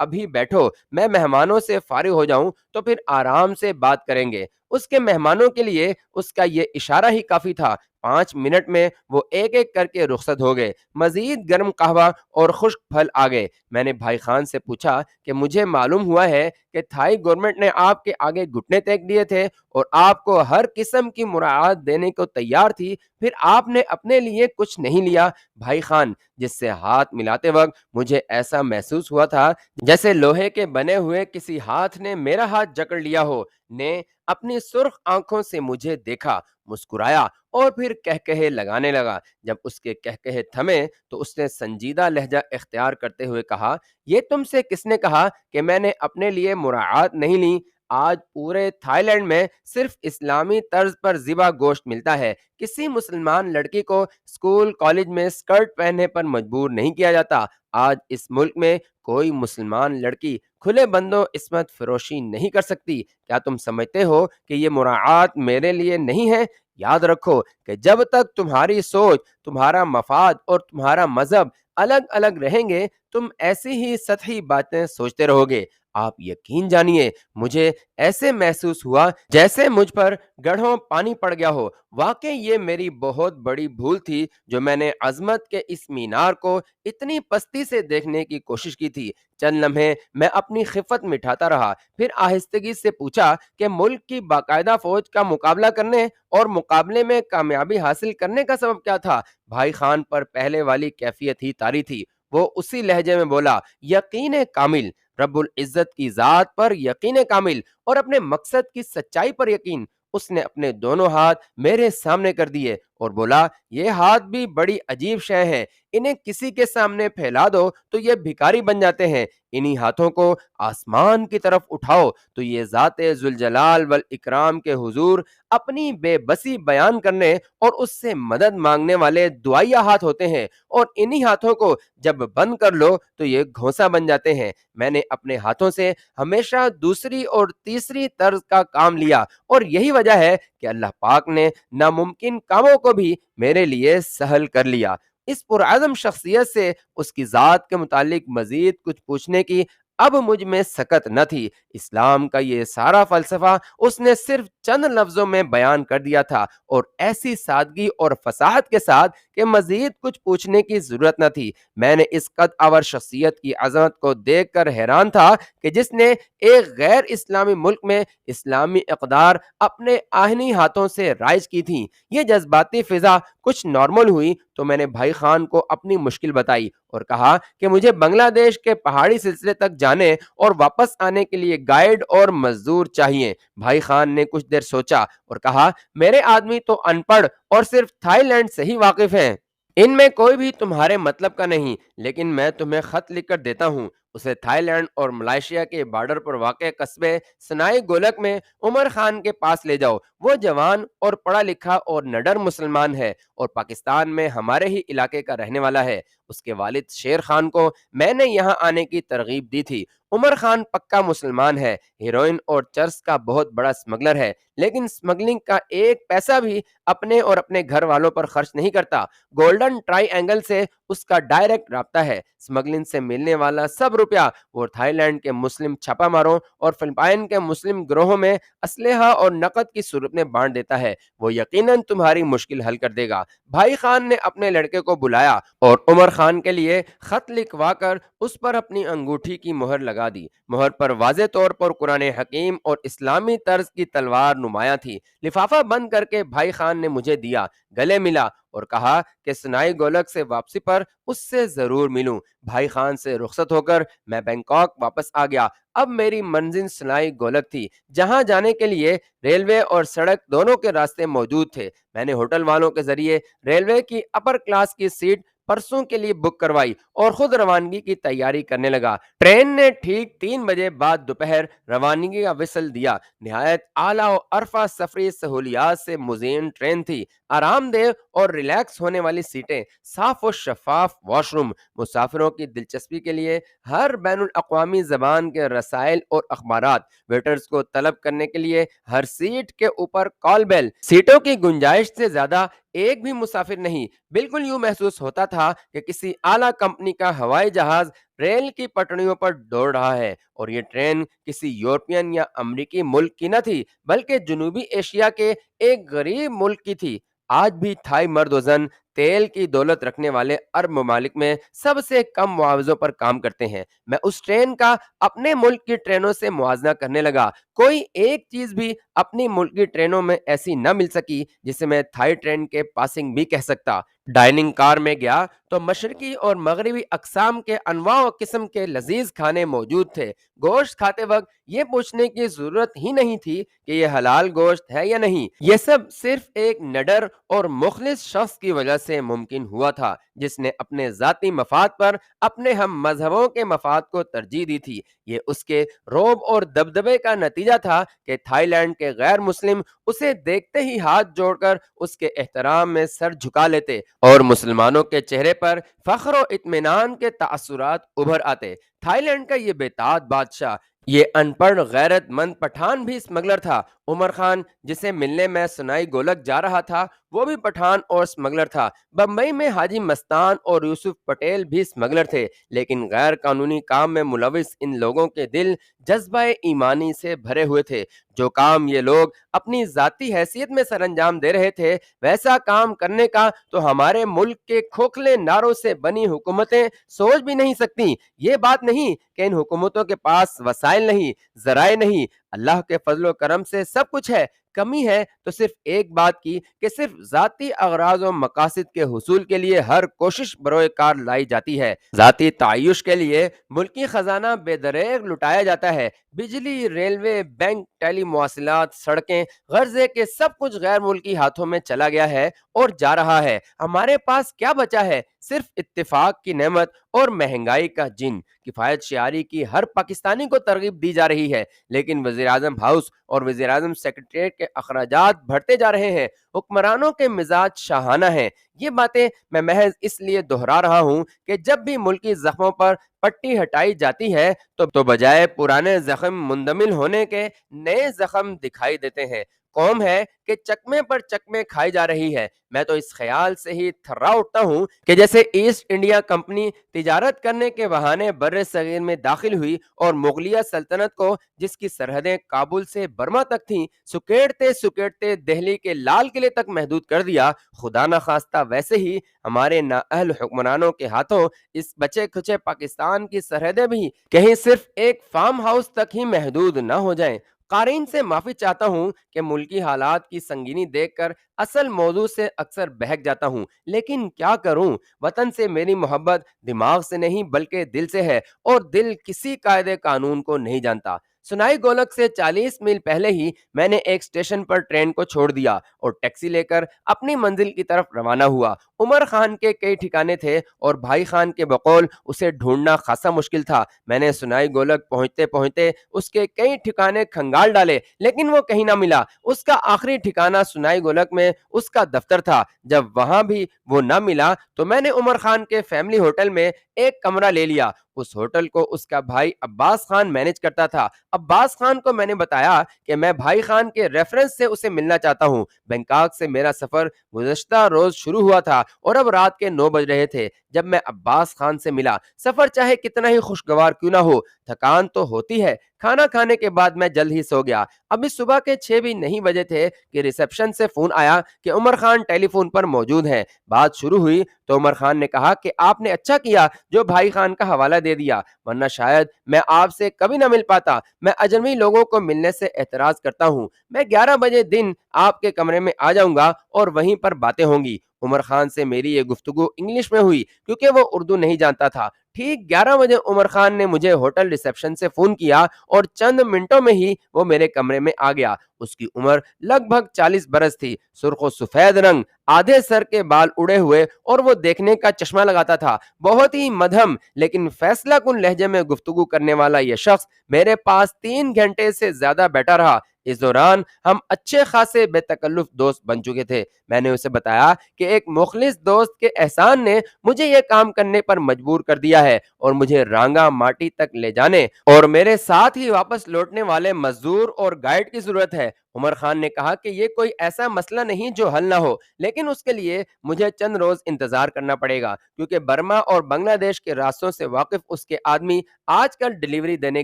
ابھی بیٹھو، میں مہمانوں سے فارغ ہو جاؤں تو پھر آرام سے بات کریں گے۔ اس کے مہمانوں کے لیے اس کا یہ اشارہ ہی کافی تھا۔ 5 منٹ میں وہ ایک ایک کر کے رخصت ہو گئے۔ مزید گرم قہوہ اور خشک پھل آ گئے۔ میں نے بھائی خان سے پوچھا کہ مجھے معلوم ہوا ہے کہ تھائی گورنمنٹ نے آپ کے آگے گھٹنے ٹیک دیے تھے اور آپ کو ہر قسم کی مراعات دینے کو تیار تھی، پھر آپ نے اپنے لیے کچھ نہیں لیا۔ بھائی خان، جس سے ہاتھ ملاتے وقت مجھے ایسا محسوس ہوا تھا جیسے لوہے کے بنے ہوئے کسی ہاتھ نے میرا ہاتھ جکڑ لیا ہو، نے اپنی سرخ آنکھوں سے مجھے دیکھا، مسکرایا اور پھر کہکہے لگانے لگا۔ جب اس کے کہکہے تھمے تو اس نے سنجیدہ لہجہ اختیار کرتے ہوئے کہا، یہ تم سے کس نے کہا کہ میں نے اپنے لیے مراعات نہیں لی؟ آج پورے تھائی لینڈ میں صرف اسلامی طرز پر ذبح گوشت ملتا ہے۔ کسی مسلمان لڑکی کو اسکول کالج میں اسکرٹ پہننے پر مجبور نہیں کیا جاتا۔ آج اس ملک میں کوئی مسلمان لڑکی کھلے بندوں عصمت فروشی نہیں کر سکتی۔ کیا تم سمجھتے ہو کہ یہ مراعات میرے لیے نہیں ہے؟ یاد رکھو کہ جب تک تمہاری سوچ، تمہارا مفاد اور تمہارا مذہب الگ الگ رہیں گے، تم ایسی ہی سطحی باتیں سوچتے رہو گے۔ آپ یقین جانیے، مجھے ایسے محسوس ہوا جیسے مجھ پر گڑھوں پانی پڑ گیا ہو۔ واقعی یہ میری بہت بڑی بھول تھی جو میں نے عظمت کے اس مینار کو اتنی پستی سے دیکھنے کی کوشش کی تھی۔ چند لمحے میں اپنی خفت مٹھاتا رہا، پھر آہستگی سے پوچھا کہ ملک کی باقاعدہ فوج کا مقابلہ کرنے اور مقابلے میں کامیابی حاصل کرنے کا سبب کیا تھا؟ بھائی خان پر پہلے والی کیفیت ہی طاری تھی۔ وہ اسی لہجے میں بولا، یقین کامل، رب العزت کی ذات پر یقین کامل اور اپنے مقصد کی سچائی پر یقین۔ اس نے اپنے دونوں ہاتھ میرے سامنے کر دیے اور بولا، یہ ہاتھ بھی بڑی عجیب شے ہے، انہیں کسی کے سامنے پھیلا دو تو یہ بھکاری بن جاتے ہیں، انہی ہاتھوں کو آسمان کی طرف اٹھاؤ تو یہ ذات ذوالجلال والاکرام کے حضور اپنی بے بسی بیان کرنے اور اس سے مدد مانگنے والے دعائیا ہاتھ ہوتے ہیں، اور انہی ہاتھوں کو جب بند کر لو تو یہ گھونسا بن جاتے ہیں۔ میں نے اپنے ہاتھوں سے ہمیشہ دوسری اور تیسری طرز کا کام لیا، اور یہی وجہ ہے کہ اللہ پاک نے ناممکن کاموں کو بھی میرے لیے سہل کر لیا۔ اس پرعزم شخصیت سے اس کی ذات کے متعلق مزید کچھ پوچھنے کی اب مجھ میں سکت نہ تھی۔ اسلام کا یہ سارا فلسفہ اس نے صرف چند لفظوں میں بیان کر دیا تھا، اور ایسی سادگی اور فصاحت کے ساتھ کہ مزید کچھ پوچھنے کی ضرورت نہ تھی۔ میں نے اس قد آور شخصیت کی عظمت کو دیکھ کر حیران تھا کہ جس نے ایک غیر اسلامی ملک میں اسلامی اقدار اپنے آہنی ہاتھوں سے رائج کی تھیں۔ یہ جذباتی فضا کچھ نارمل ہوئی تو میں نے بھائی خان کو اپنی مشکل بتائی اور کہا کہ مجھے بنگلہ دیش کے پہاڑی سلسلے تک جانے اور واپس آنے کے لیے گائیڈ اور مزدور چاہیے۔ بھائی خان نے کچھ دیر سوچا اور کہا، میرے آدمی تو ان پڑھ اور صرف تھائی لینڈ سے ہی واقف ہیں، ان میں کوئی بھی تمہارے مطلب کا نہیں، لیکن میں تمہیں خط لکھ کر دیتا ہوں۔ اسے تھائی لینڈ اور ملائیشیا کے بارڈر پر واقع قصبے سنائی گولک میں عمر خان کے پاس لے جاؤ۔ وہ جوان اور پڑھا لکھا اور نڈر مسلمان ہے اور پاکستان میں ہمارے ہی علاقے کا رہنے والا ہے۔ اس کے والد شیر خان کو میں نے یہاں آنے کی ترغیب دی تھی۔ عمر خان پکا مسلمان ہے، ہیروئن اور چرس کا بہت بڑا سمگلر ہے، لیکن سمگلنگ کا ایک پیسہ بھی اپنے اور اپنے گھر والوں پر خرچ نہیں کرتا۔ گولڈن ٹرائی اینگل سے اس کا ڈائریکٹ رابطہ ہے۔ سمگلنگ سے ملنے والا سب روپیہ وہ تھائی لینڈ کے مسلم چھاپا ماروں اور فلپائن کے مسلم گروہوں میں اسلحہ اور نقد کی صورت میں بانٹ دیتا ہے۔ وہ یقیناً تمہاری مشکل حل کر دے گا۔ بھائی خان نے اپنے لڑکے کو بلایا اور عمر خان کے لیے خط لکھوا کر اس پر اپنی انگوٹھی کی مہر لگا دی۔ مہر پر واضح طور پر قرآن حکیم اور اسلامی طرز کی تلوار نمایاں تھی۔ لفافہ بند کر کے بھائی خان نے مجھے دیا، گلے ملا اور کہا کہ سنائی گولک سے واپسی پر اس سے ضرور ملوں۔ بھائی خان سے رخصت ہو کر میں بینکاک واپس آ گیا۔ اب میری منزل سنائی گولک تھی، جہاں جانے کے لیے ریلوے اور سڑک دونوں کے راستے موجود تھے۔ میں نے ہوٹل والوں کے ذریعے ریلوے کی اپر کلاس کی سیٹ پرسوں کے لیے بک کروائی اور خود روانگی کی تیاری کرنے لگا۔ ٹرین نے ٹھیک 3 بجے بعد دوپہر روانگی کا وصل دیا۔ نہایت اعلیٰ و ارفع سفری سہولیات سے مزین ٹرین تھی۔ آرام دہ اور ریلیکس ہونے والی سیٹیں، صاف و شفاف واش روم، مسافروں کی دلچسپی کے لیے ہر بین الاقوامی زبان کے رسائل اور اخبارات، ویٹرز کو طلب کرنے کے لیے ہر سیٹ کے اوپر کال بیل، سیٹوں کی گنجائش سے زیادہ ایک بھی مسافر نہیں۔ بالکل یوں محسوس ہوتا تھا کہ کسی اعلیٰ کمپنی کا ہوائی جہاز ریل کی پٹڑیوں پر دوڑ رہا ہے، اور یہ ٹرین کسی یورپین یا امریکی ملک کی نہ تھی، بلکہ جنوبی ایشیا کے ایک غریب ملک کی تھی۔ آج بھی تھائی مرد و زن تیل کی دولت رکھنے والے عرب ممالک میں سب سے کم معاوضوں پر کام کرتے ہیں۔ میں اس ٹرین کا اپنے ملک کی ٹرینوں سے موازنہ کرنے لگا۔ کوئی ایک چیز بھی اپنی ملک کی ٹرینوں میں ایسی نہ مل سکی جسے میں تھائی ٹرین کے پاسنگ بھی کہہ سکتا۔ ڈائننگ کار میں گیا تو مشرقی اور مغربی اقسام کے انواع و قسم کے لذیذ کھانے موجود تھے۔ گوشت کھاتے وقت یہ پوچھنے کی ضرورت ہی نہیں تھی کہ یہ حلال گوشت ہے یا نہیں۔ یہ سب صرف ایک نڈر اور مخلص شخص کی وجہ سے ممکن ہوا تھا، جس نے اپنے ذاتی مفاد پر اپنے ہم مذہبوں کے مفاد کو ترجیح دی تھی۔ یہ اس کے رعب اور دبدبے کا نتیجہ تھا کہ تھائی لینڈ کے غیر مسلم اسے دیکھتے ہی ہاتھ جوڑ کر اس کے احترام میں سر جھکا لیتے، اور مسلمانوں کے چہرے پر فخر و اطمینان کے تاثرات ابھر آتے۔ تھائی لینڈ کا یہ بےتاج بادشاہ، یہ ان پڑھ غیرت مند پٹھان بھی اسمگلر تھا۔ عمر خان جسے ملنے میں سنائی گولک جا رہا تھا، وہ بھی پٹھان اور اسمگلر تھا۔ بمبئی میں حاجی مستان اور یوسف پٹیل بھی اسمگلر تھے، لیکن غیر قانونی کام میں ملوث ان لوگوں کے دل جذبہ ایمانی سے بھرے ہوئے تھے۔ جو کام یہ لوگ اپنی ذاتی حیثیت میں سر انجام دے رہے تھے، ویسا کام کرنے کا تو ہمارے ملک کے کھوکھلے نعروں سے بنی حکومتیں سوچ بھی نہیں سکتی۔ یہ بات نہیں کہ ان حکومتوں کے پاس وسائل نہیں، ذرائع نہیں، اللہ کے فضل و کرم سے سب کچھ ہے۔ کمی ہے تو صرف ایک بات کی کہ صرف ذاتی اغراض و مقاصد کے حصول کے لیے ہر کوشش بروئے کار لائی جاتی ہے۔ ذاتی تعیش کے لیے ملکی خزانہ بے دریغ لٹایا جاتا ہے۔ بجلی، ریلوے، بینک، ٹیلی مواصلات، سڑکیں، غرضے کے سب کچھ غیر ملکی ہاتھوں میں چلا گیا ہے اور جا رہا ہے۔ ہمارے پاس کیا بچا ہے؟ صرف اتفاق کی نعمت اور مہنگائی کا جن۔ کفایت شعاری کی ہر پاکستانی کو ترغیب دی جا رہی ہے، لیکن وزیراعظم ہاؤس اور وزیراعظم سیکریٹریٹ کے اخراجات بڑھتے جا رہے ہیں۔ حکمرانوں کے مزاج شاہانہ ہیں۔ یہ باتیں میں محض اس لیے دہرا رہا ہوں کہ جب بھی ملکی زخموں پر پٹی ہٹائی جاتی ہے تو بجائے پرانے زخم مندمل ہونے کے نئے زخم دکھائی دیتے ہیں۔ قوم ہے کہ چکمے پر چکمے کھائی جا رہی ہے۔ میں تو اس خیال سے ہی تھرا اٹھتا ہوں کہ جیسے ایسٹ انڈیا کمپنی تجارت کرنے کے بہانے بر صغیر میں داخل ہوئی اور مغلیہ سلطنت کو، جس کی سرحدیں کابل سے برما تک تھیں، سکیڑتے سکیڑتے دہلی کے لال قلعے تک محدود کر دیا، خدا نہ خواستہ ویسے ہی ہمارے نااہل حکمرانوں کے ہاتھوں اس بچے کھچے پاکستان کی سرحدیں بھی کہیں صرف ایک فارم ہاؤس تک ہی محدود نہ ہو جائیں۔ قارئین سے معافی چاہتا ہوں کہ ملکی حالات کی سنگینی دیکھ کر اصل موضوع سے اکثر بہک جاتا ہوں، لیکن کیا کروں؟ وطن سے میری محبت دماغ سے نہیں بلکہ دل سے ہے، اور دل کسی قاعدے قانون کو نہیں جانتا۔ سنائی گولک سے 40 میل پہلے ہی میں نے ایک اسٹیشن پر ٹرین کو چھوڑ دیا اور ٹیکسی لے کر اپنی منزل کی طرف روانہ ہوا۔ عمر خان کے کئی ٹھکانے تھے اور بھائی خان کے بقول اسے ڈھونڈنا خاصا مشکل تھا۔ میں نے سنائی گولک پہنچتے پہنچتے اس کے کئی ٹھکانے کھنگال ڈالے، لیکن وہ کہیں نہ ملا۔ اس کا آخری ٹھکانہ سنائی گولک میں اس کا دفتر تھا۔ جب وہاں بھی وہ نہ ملا تو میں نے عمر خان کے فیملی ہوٹل میں ایک کمرہ لے لیا۔ اس ہوٹل کو اس کا بھائی عباس خان مینج کرتا تھا۔ عباس خان کو میں نے بتایا کہ میں بھائی خان کے ریفرنس سے اسے ملنا چاہتا ہوں۔ بینکاک سے میرا سفر گزشتہ روز شروع ہوا تھا اور اب رات کے 9 بج رہے تھے جب میں عباس خان سے ملا۔ سفر چاہے کتنا ہی خوشگوار کیوں نہ ہو، تھکان تو ہوتی ہے۔ کھانا کھانے کے بعد میں جلد ہی سو گیا۔ ابھی صبح کے 6 بھی نہیں بجے تھے کہ ریسیپشن سے فون آیا کہ عمر خان ٹیلی فون پر موجود ہیں۔ بات شروع ہوئی تو عمر خان نے کہا کہ آپ نے اچھا کیا جو بھائی خان کا حوالہ دے دیا، ورنہ شاید میں آپ سے کبھی نہ مل پاتا۔ میں اجنبی لوگوں کو ملنے سے اعتراض کرتا ہوں۔ میں 11 بجے دن آپ کے کمرے میں آ جاؤں گا اور وہیں پر باتیں ہوں گی۔ عمر خان سے میری یہ گفتگو انگلش میں ہوئی کیونکہ وہ اردو نہیں جانتا تھا۔ ٹھیک 11 بجے عمر خان نے مجھے ہوٹل ریسیپشن سے فون کیا اور چند منٹوں میں ہی وہ میرے کمرے میں آ گیا۔ اس کی عمر لگ بھگ 40 برس تھی، سرخ و سفید رنگ، آدھے سر کے بال اڑے ہوئے، اور وہ دیکھنے کا چشمہ لگاتا تھا۔ بہت ہی مدھم لیکن فیصلہ کن لہجے میں گفتگو کرنے والا یہ شخص میرے پاس 3 گھنٹے سے زیادہ بیٹھا رہا۔ اس دوران ہم اچھے خاصے بے تکلف دوست بن چکے تھے۔ میں نے اسے بتایا کہ ایک مخلص دوست کے احسان نے مجھے یہ کام کرنے پر مجبور کر دیا ہے اور مجھے رانگا ماٹی تک لے جانے اور میرے ساتھ ہی واپس لوٹنے والے مزدور اور گائیڈ کی ضرورت ہے۔ عمر خان نے کہا کہ یہ کوئی ایسا مسئلہ نہیں جو حل نہ ہو، لیکن اس کے لیے مجھے چند روز انتظار کرنا پڑے گا، کیونکہ برما اور بنگلہ دیش کے راستوں سے واقف اس کے آدمی آج کل ڈلیوری دینے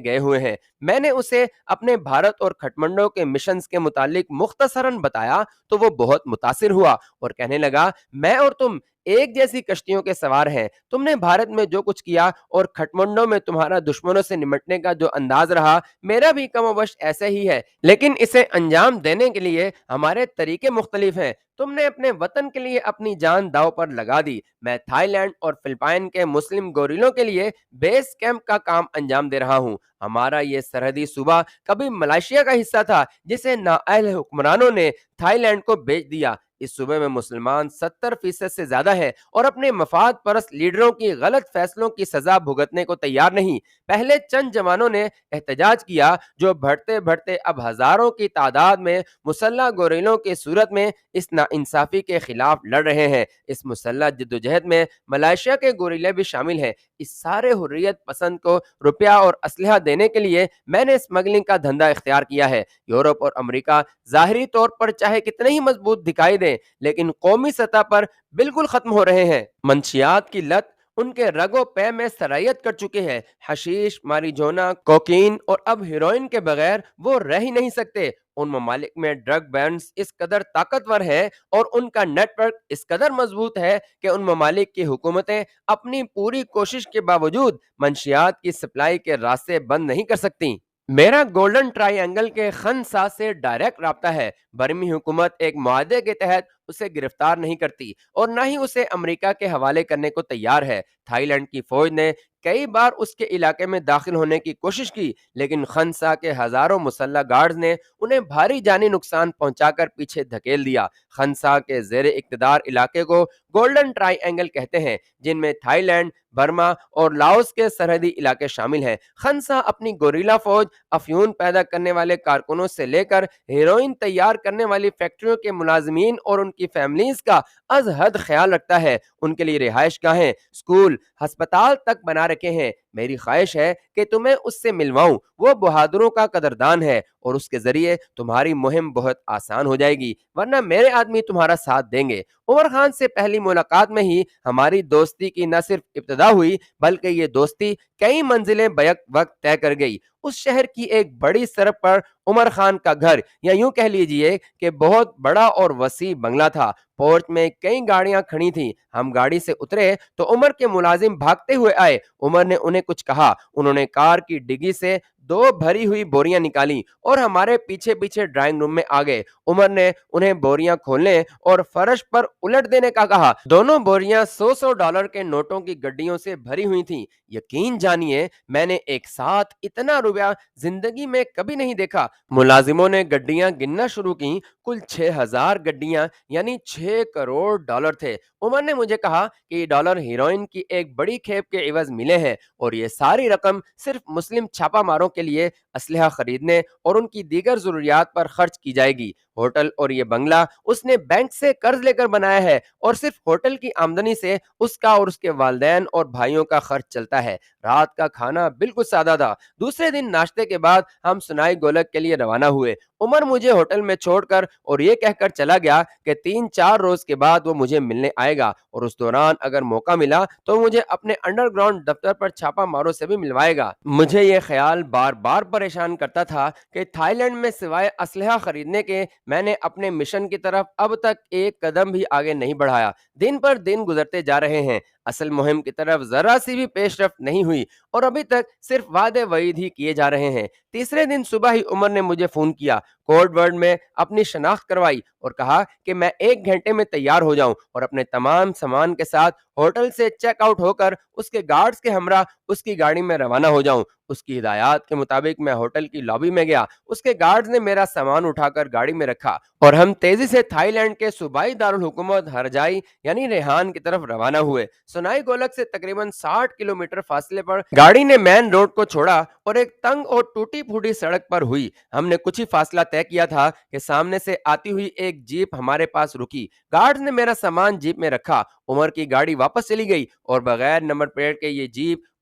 گئے ہوئے ہیں۔ میں نے اسے اپنے بھارت اور کھٹمنڈو کے مشنز کے متعلق مختصراً بتایا تو وہ بہت متاثر ہوا اور کہنے لگا، میں اور تم ایک جیسی کشتیوں کے سوار ہیں۔ تم نے بھارت میں جو کچھ کیا اور کھٹمنڈو میں تمہارا دشمنوں سے نمٹنے کا جو انداز رہا، میرا بھی کم و بیش ایسے ہی ہے، لیکن اسے انجام دینے کے لیے ہمارے طریقے مختلف ہیں۔ تم نے اپنے وطن کے لیے اپنی جان داؤ پر لگا دی، میں تھائی لینڈ اور فلپائن کے مسلم گوریلوں کے لیے بیس کیمپ کا کام انجام دے رہا ہوں۔ ہمارا یہ سرحدی صوبہ کبھی ملائیشیا کا حصہ تھا، جسے نااہل حکمرانوں نے تھائی لینڈ کو بیچ دیا۔ اس صوبے میں مسلمان 70% سے زیادہ ہے اور اپنے مفاد پرست لیڈروں کی غلط فیصلوں کی سزا بھگتنے کو تیار نہیں۔ پہلے چند جوانوں نے احتجاج کیا، جو بڑھتے بڑھتے اب ہزاروں کی تعداد میں مسلح گوریلوں کی صورت میں اس ناانصافی کے خلاف لڑ رہے ہیں۔ اس مسلح جدوجہد میں ملائیشیا کے گوریلے بھی شامل ہیں۔ اس سارے حریت پسند کو روپیہ اور اسلحہ دینے کے لیے میں نے اسمگلنگ کا دھندا اختیار کیا ہے۔ یورپ اور امریکہ ظاہری طور پر چاہے کتنے ہی مضبوط دکھائی دیں، لیکن قومی سطح پر بالکل ختم ہو رہے ہیں۔ منشیات کی لت ان کے رگ و پے میں سرایت کر چکے ہیں۔ حشیش، ماریجونا، کوکین اور اب ہیروئن کے بغیر وہ رہ ہی نہیں سکتے۔ ان ممالک میں ڈرگ بینڈز اس قدر طاقتور ہیں اور ان کا نیٹ ورک اس قدر مضبوط ہے کہ ان ممالک کی حکومتیں اپنی پوری کوشش کے باوجود منشیات کی سپلائی کے راستے بند نہیں کر سکتی۔ میرا گولڈن ٹرائی اینگل کے خنسا سے ڈائریکٹ رابطہ ہے۔ برمی حکومت ایک معاہدے کے تحت اسے گرفتار نہیں کرتی اور نہ ہی اسے امریکہ کے حوالے کرنے کو تیار ہے۔ تھائی لینڈ کی فوج نے کئی بار اس کے علاقے میں داخل ہونے کی کوشش کی، لیکن خنسا کے ہزاروں مسلح گارڈز نے انہیں بھاری جانی نقصان پہنچا کر پیچھے دھکیل دیا۔ خنسا کے زیر اقتدار علاقے کو گولڈن ٹرائی اینگل کہتے ہیں، جن میں تھائی لینڈ، برما اور لاؤس کے سرحدی علاقے شامل ہیں۔ خنسا اپنی گوریلا فوج، افیون پیدا کرنے والے کارکنوں سے لے کر ہیروئن تیار کرنے والی فیکٹریوں کے ملازمین اور ان کی فیملیز کا از حد خیال رکھتا ہے۔ ان کے لیے رہائش گاہیں، اسکول، ہسپتال تک بنا رکھے ہیں۔ میری خواہش ہے کہ تمہیں اس سے ملواؤں۔ وہ بہادروں کا قدردان ہے اور اس کے ذریعے تمہاری مہم بہت آسان ہو جائے گی، ورنہ میرے آدمی تمہارا ساتھ دیں گے۔ عمر خان سے پہلی ملاقات میں ہی ہماری دوستی کی نہ صرف ابتدا ہوئی، بلکہ یہ دوستی کئی منزلیں بیک وقت طے کر گئی۔ اس شہر کی ایک بڑی سڑک پر عمر خان کا گھر، یا یوں کہہ لیجئے کہ بہت بڑا اور وسیع بنگلہ تھا۔ پورچ میں کئی گاڑیاں کھڑی تھیں۔ ہم گاڑی سے اترے تو عمر کے ملازم بھاگتے ہوئے آئے۔ عمر نے انہیں کچھ کہا، انہوں نے کار کی ڈگی سے 2 بھری ہوئی بوریاں نکالی اور ہمارے پیچھے پیچھے ڈرائنگ روم میں آ گئے۔ عمر نے انہیں بوریاں کھولنے اور فرش پر الٹ دینے کا کہا۔ دونوں بوریاں $100 کے نوٹوں کی گڈیوں سے بھری ہوئی تھیں۔ یقین جانیے میں نے ایک ساتھ اتنا روپیہ زندگی میں کبھی نہیں دیکھا۔ ملازموں نے گڈیاں گننا شروع کی۔ کل 6000 گڈیاں، یعنی $6 کروڑ تھے۔ عمر نے مجھے کہا کہ یہ ڈالر ہیروئن کی ایک بڑی کھیپ کے عوض ملے ہیں اور یہ ساری رقم صرف مسلم چھاپا ماروں کے لیے اسلحہ خریدنے اور ان کی دیگر ضروریات پر خرچ کی جائے گی۔ ہوٹل اور یہ بنگلہ اس نے بینک سے قرض لے کر بنایا ہے اور صرف ہوٹل کی آمدنی سے اس کا اور اس کے والدین اور بھائیوں کا خرچ چلتا ہے۔ رات کا کھانا بالکل سادہ تھا۔ دوسرے دن ناشتے کے بعد ہم سنائی گولک کے لیے روانہ ہوئے۔ عمر مجھے ہوٹل میں چھوڑ کر اور یہ کہہ کر چلا گیا کہ 3-4 روز کے بعد وہ مجھے ملنے آئے گا اور اس دوران اگر موقع ملا تو مجھے اپنے انڈر گراؤنڈ دفتر پر چھاپا ماروں سے بھی ملوائے گا۔ مجھے یہ خیال بار بار پریشان کرتا تھا کہ تھائی لینڈ میں سوائے اسلحہ خریدنے کے میں نے اپنے مشن کی طرف اب تک ایک قدم بھی آگے نہیں بڑھایا۔ دن پر دن گزرتے جا رہے ہیں، اصل مہم کی طرف ذرا سی بھی پیش رفت نہیں ہوئی اور ابھی تک صرف وعدے وعید ہی کیے جا رہے ہیں۔ تیسرے دن صبح ہی عمر نے مجھے فون کیا، کوڈ ورڈ میں اپنی شناخت کروائی اور کہا کہ میں 1 گھنٹے میں تیار ہو جاؤں اور اپنے تمام سامان کے ساتھ ہوٹل سے چیک آؤٹ ہو کر اس کے گارڈز کے ہمراہ اس کی گاڑی میں روانہ ہو جاؤں۔ اس کی ہدایات کے مطابق میں ہوٹل کی لابی میں گیا۔ اس کے گارڈز نے میرا سامان اٹھا کر گاڑی میں رکھا اور ہم تیزی سے تھائی لینڈ کے صوبائی دارالحکومت ہرجائی یعنی ریحان کی طرف روانہ ہوئے۔ سنائی گولک سے تقریباً 60 کلومیٹر فاصلے پر گاڑی نے مین روڈ کو چھوڑا اور ایک تنگ اور ٹوٹی پھوٹی سڑک پر ہوئی۔ ہم نے کچھ ہی فاصلہ طے کیا تھا کہ سامنے سے آتی ہوئی ایک جیپ ہمارے پاس رکی۔ گارڈز نے میرا سامان جیپ میں رکھا۔ عمر کی گاڑی واپس چلی گئی اور بغیر نمبر پلیٹ کے یہ جیپ